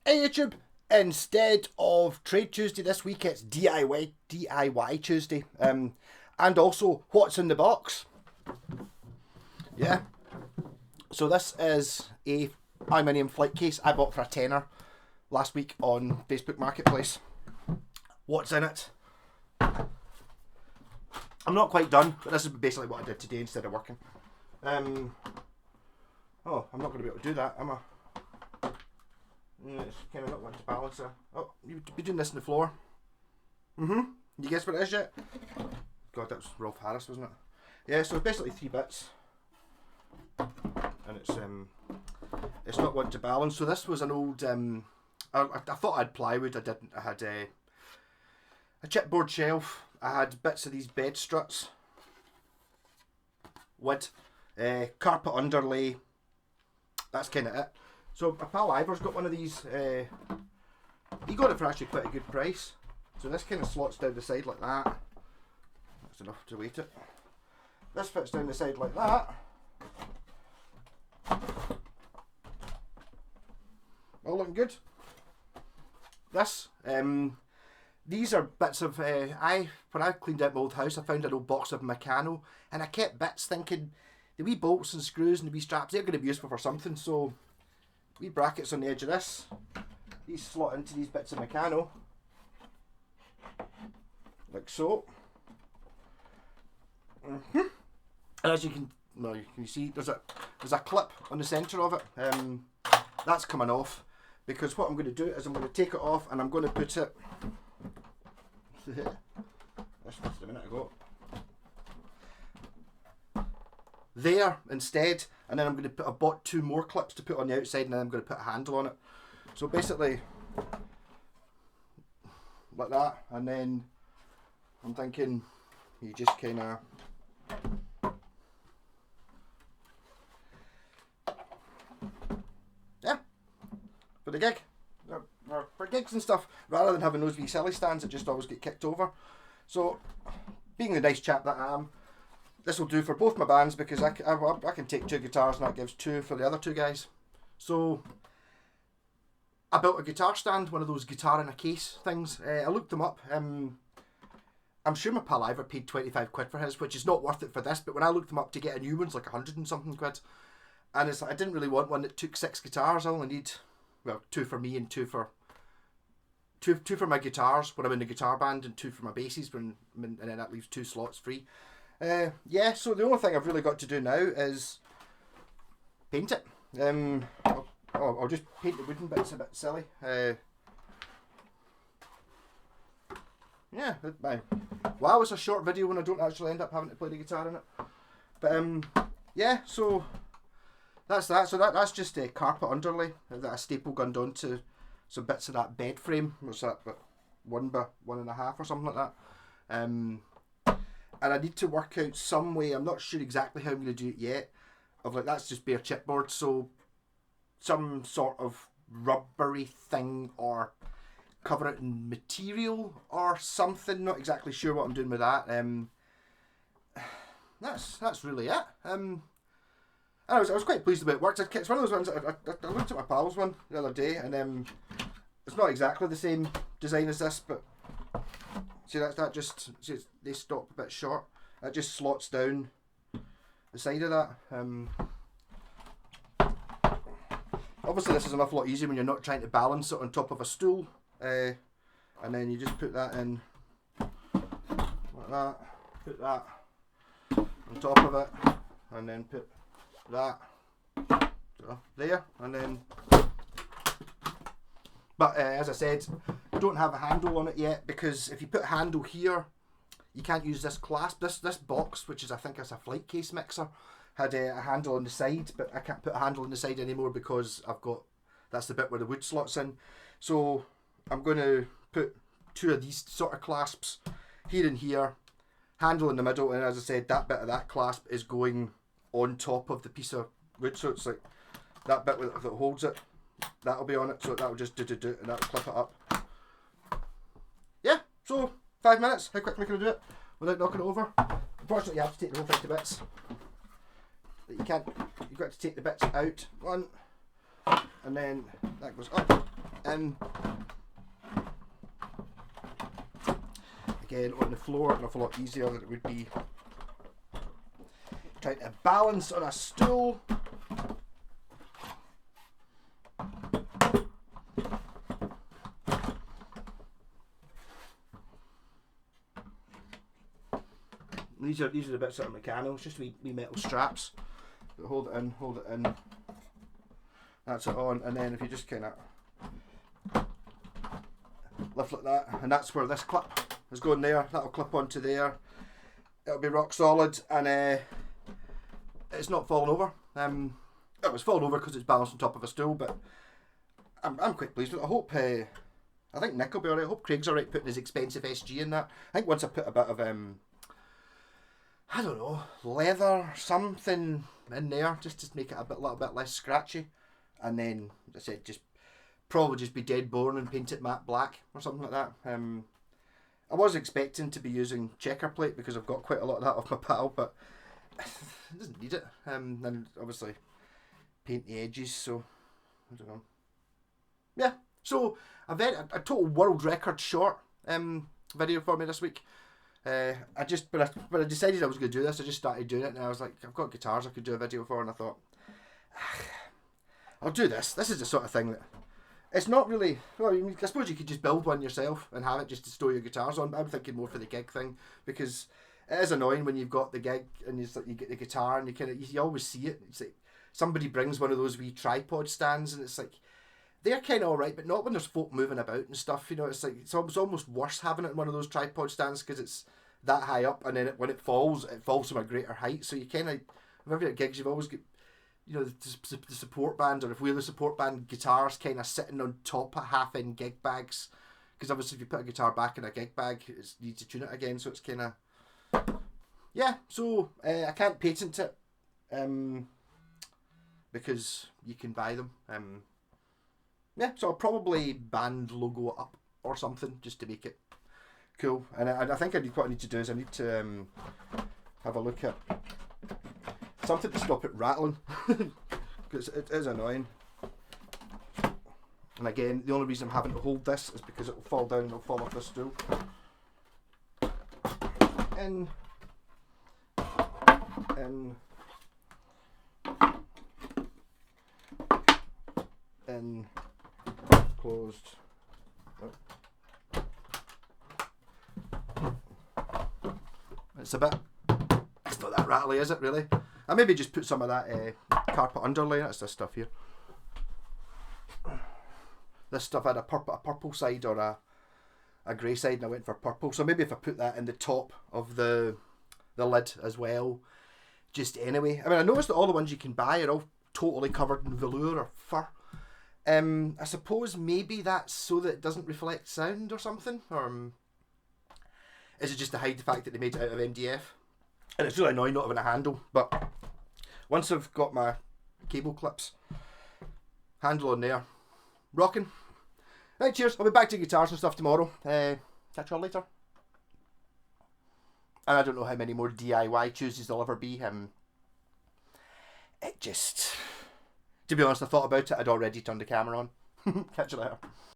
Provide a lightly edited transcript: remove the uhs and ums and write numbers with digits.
Hey YouTube, instead of Trade Tuesday this week, it's DIY Tuesday. And also, what's in the box? Yeah. So this is a aluminium flight case I bought for a tenner last week on Facebook Marketplace. What's in it? I'm not quite done, but this is basically what I did today instead of working. Oh, I'm not going to be able to do that, am I? It's kind of not going to balance there. Oh, you'd be doing this on the floor. You guess what it is yet? God, that was Rolf Harris, wasn't it? Yeah, so it's basically 3 bits. And it's not one to balance. So this was an old, I thought I had plywood, I didn't. I had a chipboard shelf. I had bits of these bed struts. Wood. Carpet underlay. That's kind of it. So my pal Ivor's got one of these. He got it for actually quite a good price. So this kind of slots down the side like that. That's enough to weight it. This fits down the side like that. All looking good. This, these are bits of, when I cleaned out my old house, I found an old box of Meccano, and I kept bits thinking, the wee bolts and screws and the wee straps, they're going to be useful for something, so wee brackets on the edge of this, these slot into these bits of Meccano, like so. And as you can, see, there's a clip on the centre of it. That's coming off, because what I'm going to do is I'm going to take it off and I'm going to put it. This was a minute ago. There instead, and then I'm going to put. I bought 2 more clips to put on the outside, and then I'm going to put a handle on it. So basically, like that, and then I'm thinking you just kind of. Yeah, for the gig, for gigs and stuff, rather than having those wee silly stands that just always get kicked over. So, being the nice chap that I am, this will do for both my bands, because I can take 2 guitars and that gives 2 for the other 2 guys. So, I built a guitar stand, one of those guitar in a case things. I looked them up. I'm sure my pal Ivor paid 25 quid for his, which is not worth it for this, but when I looked them up to get a new one, it's like 100 and something quid. And it's like, I didn't really want one that took 6 guitars. I only need, well, 2 for me and 2 for my guitars when I'm in the guitar band, and 2 for my basses, and then that leaves 2 slots free. Yeah, so the only thing I've really got to do now is paint it. I'll just paint the wooden bits a bit silly. Yeah, wow, it's a short video when I don't actually end up having to play the guitar in it. But yeah, so that's that. So that's just a carpet underlay that I staple gunned onto some bits of that bed frame. What's that? But 1 by 1.5 or something like that. And I need to work out some way, I'm not sure exactly how I'm going to do it yet, of like, that's just bare chipboard, so some sort of rubbery thing, or cover it in material or something, not exactly sure what I'm doing with that. That's really it. I was quite pleased with it. It worked. It's one of those ones, I looked at my pal's one the other day, and it's not exactly the same design as this, but see, that just, see, they stop a bit short. That just slots down the side of that. Obviously this is an awful lot easier when you're not trying to balance it on top of a stool. And then you just put that in like that. Put that on top of it, and then put that there, and then. But as I said, don't have a handle on it yet, because if you put a handle here, you can't use this clasp. This box, which is, I think it's a flight case mixer, had a handle on the side, but I can't put a handle on the side anymore because that's the bit where the wood slots in. So I'm going to put 2 of these sort of clasps here and here, handle in the middle, and as I said, that bit of that clasp is going on top of the piece of wood, so it's like that bit that holds it. That'll be on it, so that'll just do, and that'll clip it up. Yeah, so 5 minutes. How quickly can I do it without knocking it over? Unfortunately, you have to take the whole thing to bits. You've got to take the bits out, 1, and then that goes up, in. Again, on the floor, an awful lot easier than it would be trying to balance on a stool. These are the bits that are mechanical. It's just wee metal straps that hold it in. That's it on, and then if you just kind of lift like that, and that's where this clip is going there. That'll clip onto there. It'll be rock solid, and it's not falling over. It was falling over because it's balanced on top of a stool, but I'm quite pleased with it. I hope I think Nick will be alright. I hope Craig's alright putting his expensive SG in that. I think once I put a bit of I don't know, leather, something in there just to make it a little bit less scratchy, and then as I said, just probably just be dead boring and paint it matte black or something like that. I was expecting to be using checker plate because I've got quite a lot of that off my pal, but it doesn't need it. And obviously paint the edges, so I don't know. Yeah, so a total world record short video for me this week. When I decided I was going to do this, I just started doing it, and I was like, I've got guitars I could do a video for, and I thought, I'll do this. This is the sort of thing that it's not really. Well, I suppose you could just build one yourself and have it just to store your guitars on. But I'm thinking more for the gig thing, because it is annoying when you've got the gig and you get the guitar and you always see it. It's like somebody brings one of those wee tripod stands, and it's like they're kind of alright, but not when there's folk moving about and stuff. You know, it's like it's almost worse having it in one of those tripod stands because it's that high up, and then when it falls from a greater height. So you kind of, whenever you're at gigs, you've always got, you know, the support band, or if we're the support band, guitars kind of sitting on top of half-in gig bags, because obviously if you put a guitar back in a gig bag, you need to tune it again, so it's kind of, yeah, so I can't patent it, because you can buy them, yeah, so I'll probably band logo it up or something, just to make it cool. And I think what I need to do is I need to have a look at something to stop it rattling, because it is annoying. And again, the only reason I'm having to hold this is because it'll fall down and it'll fall off the stool. In, closed. It's not that rattly, is it, really? I maybe just put some of that carpet underlay. That's this stuff here. This stuff had a purple side or a grey side, and I went for purple. So maybe if I put that in the top of the lid as well, just anyway. I mean, I noticed that all the ones you can buy are all totally covered in velour or fur. I suppose maybe that's so that it doesn't reflect sound or something, or is it just to hide the fact that they made it out of MDF? And it's really annoying not having a handle, but once I've got my cable clips, handle on there, rocking. Right, cheers. I'll be back to guitars and stuff tomorrow. Catch you all later. And I don't know how many more DIY Tuesdays there'll ever be. It just, to be honest, I thought about it, I'd already turned the camera on. Catch you later.